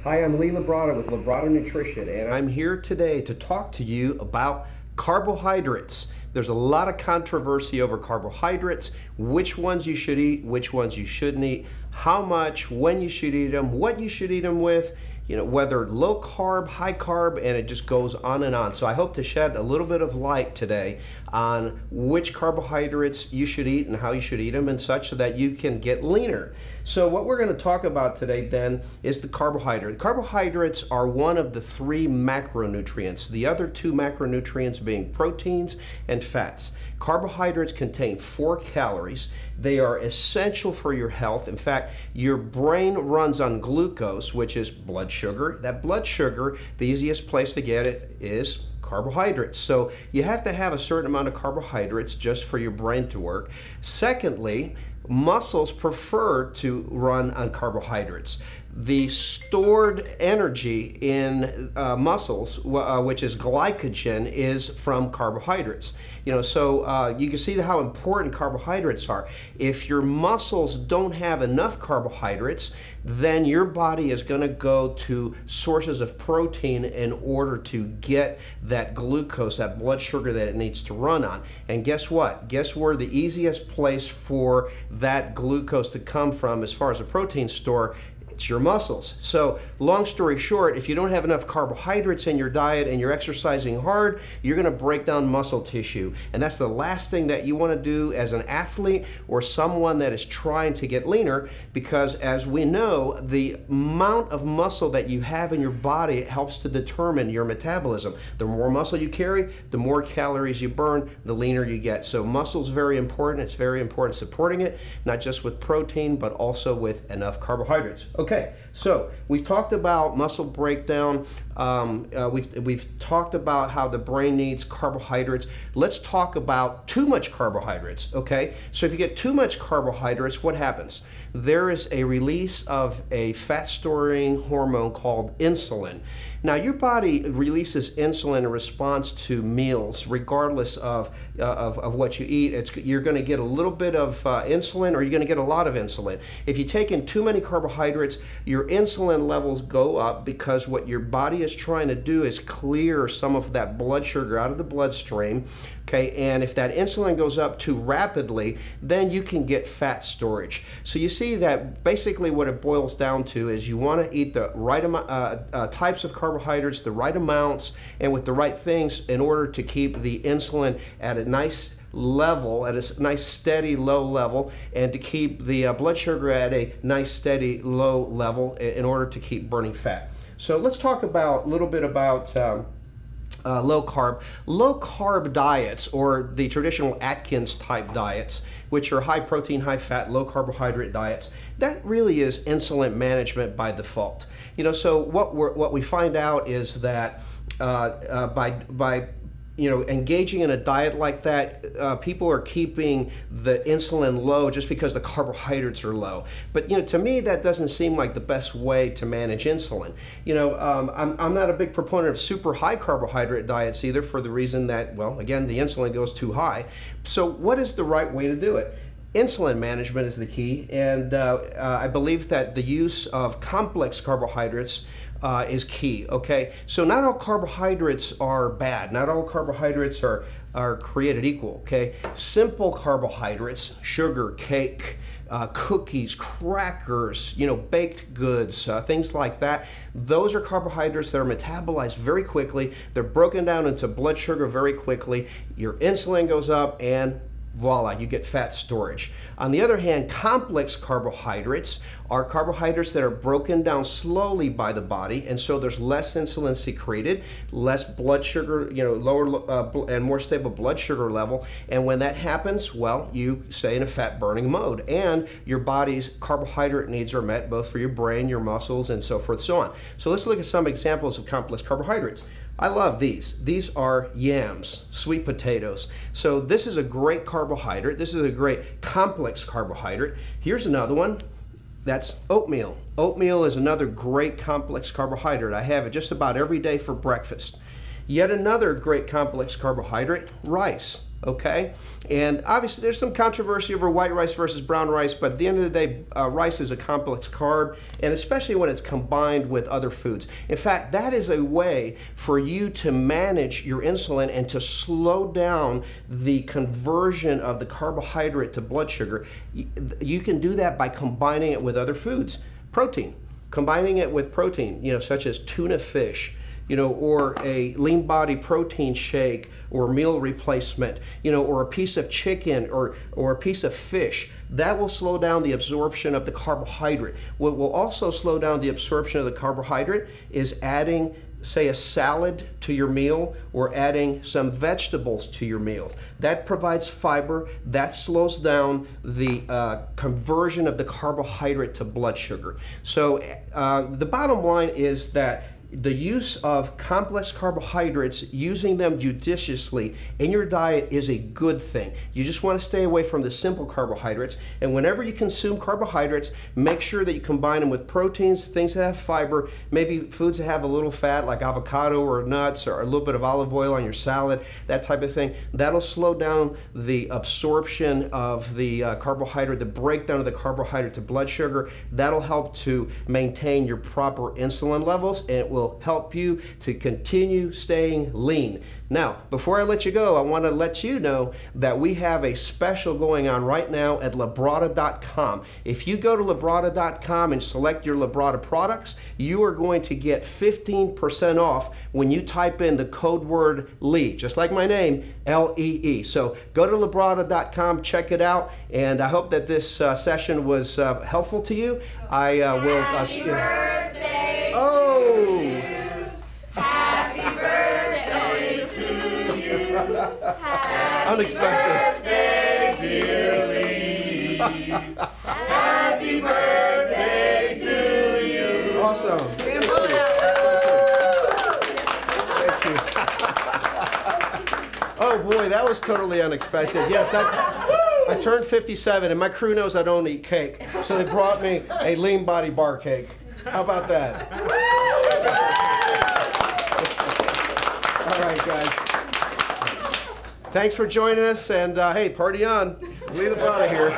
Hi, I'm Labrada with Labrada Nutrition, and I'm here today to talk to you about carbohydrates. There's a lot of controversy over carbohydrates, which ones you should eat, which ones you shouldn't eat, how much, when you should eat them, what you should eat them with, whether low carb, high carb, and it just goes on and on. So I hope to shed a little bit of light today on which carbohydrates you should eat and how you should eat them and such so that you can get leaner. So what we're going to talk about today then is the carbohydrate. Carbohydrates are one of the three macronutrients, the other two macronutrients being proteins and fats. Carbohydrates contain 4 calories. They are essential for your health. In fact, your brain runs on glucose, which is blood sugar. That blood sugar, the easiest place to get it is carbohydrates. So you have to have a certain amount of carbohydrates just for your brain to work. Secondly, muscles prefer to run on carbohydrates. The stored energy in muscles, which is glycogen, is from carbohydrates. So you can see how important carbohydrates are. If your muscles don't have enough carbohydrates, then your body is going to go to sources of protein in order to get that glucose, that blood sugar that it needs to run on. And guess what? Guess where the easiest place for that glucose to come from as far as a protein store? It's your muscles. So long story short, if you don't have enough carbohydrates in your diet and you're exercising hard, you're going to break down muscle tissue. And that's the last thing that you want to do as an athlete or someone that is trying to get leaner, because as we know, the amount of muscle that you have in your body helps to determine your metabolism. The more muscle you carry, the more calories you burn, the leaner you get. So muscle is very important. It's very important supporting it, not just with protein, but also with enough carbohydrates. Okay, so we've talked about muscle breakdown. We've talked about how the brain needs carbohydrates. Let's talk about too much carbohydrates, okay? So if you get too much carbohydrates, what happens? There is a release of a fat-storing hormone called insulin. Now, your body releases insulin in response to meals, regardless of what you eat. You're going to get a little bit of insulin, or you're going to get a lot of insulin. If you take in too many carbohydrates, your insulin levels go up, because what your body is trying to do is clear some of that blood sugar out of the bloodstream. Okay, and if that insulin goes up too rapidly, then you can get fat storage. So you see that basically what it boils down to is you want to eat the right types of carbohydrates, the right amounts, and with the right things in order to keep the insulin at a nice level, at a nice steady low level, and to keep the blood sugar at a nice steady low level in order to keep burning fat. So let's talk about a little bit about low carb diets, or the traditional Atkins type diets, which are high protein, high fat, low carbohydrate diets. That really is insulin management by default. So what we find out is that by engaging in a diet like that, people are keeping the insulin low just because the carbohydrates are low. But to me, that doesn't seem like the best way to manage insulin. I'm not a big proponent of super high carbohydrate diets either, for the reason that, well, again, the insulin goes too high. So what is the right way to do it? Insulin management is the key, and I believe that the use of complex carbohydrates is key, okay? So not all carbohydrates are bad. Not all carbohydrates are created equal, okay? Simple carbohydrates, sugar, cake, cookies, crackers, baked goods, things like that. Those are carbohydrates that are metabolized very quickly. They're broken down into blood sugar very quickly. Your insulin goes up, and voila, you get fat storage. On the other hand, complex carbohydrates are carbohydrates that are broken down slowly by the body, and so there's less insulin secreted, less blood sugar, lower and more stable blood sugar level. And when that happens, well, you stay in a fat burning mode, and your body's carbohydrate needs are met, both for your brain, your muscles, and so forth, so on. So let's look at some examples of complex carbohydrates. I love these. These are yams, sweet potatoes. So this is a great carbohydrate. This is a great complex carbohydrate. Here's another one. That's oatmeal. Oatmeal is another great complex carbohydrate. I have it just about every day for breakfast. Yet another great complex carbohydrate, rice. okay? And obviously there's some controversy over white rice versus brown rice, but at the end of the day, rice is a complex carb, and especially when it's combined with other foods. In fact, that is a way for you to manage your insulin and to slow down the conversion of the carbohydrate to blood sugar. You can do that by combining it with other foods. Protein, combining it with protein, such as tuna fish, or a lean body protein shake or meal replacement, or a piece of chicken or a piece of fish. That will slow down the absorption of the carbohydrate. What will also slow down the absorption of the carbohydrate is adding, say, a salad to your meal or adding some vegetables to your meals. That provides fiber, that slows down the conversion of the carbohydrate to blood sugar. So the bottom line is that the use of complex carbohydrates, using them judiciously in your diet is a good thing. You just want to stay away from the simple carbohydrates, and whenever you consume carbohydrates, make sure that you combine them with proteins, things that have fiber, maybe foods that have a little fat like avocado or nuts or a little bit of olive oil on your salad, that type of thing. That'll slow down the absorption of the carbohydrate, the breakdown of the carbohydrate to blood sugar. That'll help to maintain your proper insulin levels, and it will help you to continue staying lean. Now, before I let you go, I want to let you know that we have a special going on right now at Labrada.com. If you go to Labrada.com and select your Labrada products, you are going to get 15% off when you type in the code word LEE, just like my name, L-E-E. So go to Labrada.com, check it out, and I hope that this session was helpful to you. I will... Happy birthday! Oh! Happy birthday to you. Unexpected. Happy birthday, dear Lee. Happy birthday to you. Awesome. Thank you. Oh boy, that was totally unexpected. Yes, I turned 57 and my crew knows I don't eat cake, so they brought me a lean body bar cake. How about that? All right, guys. Thanks for joining us, and hey, party on. Lee Labrada here.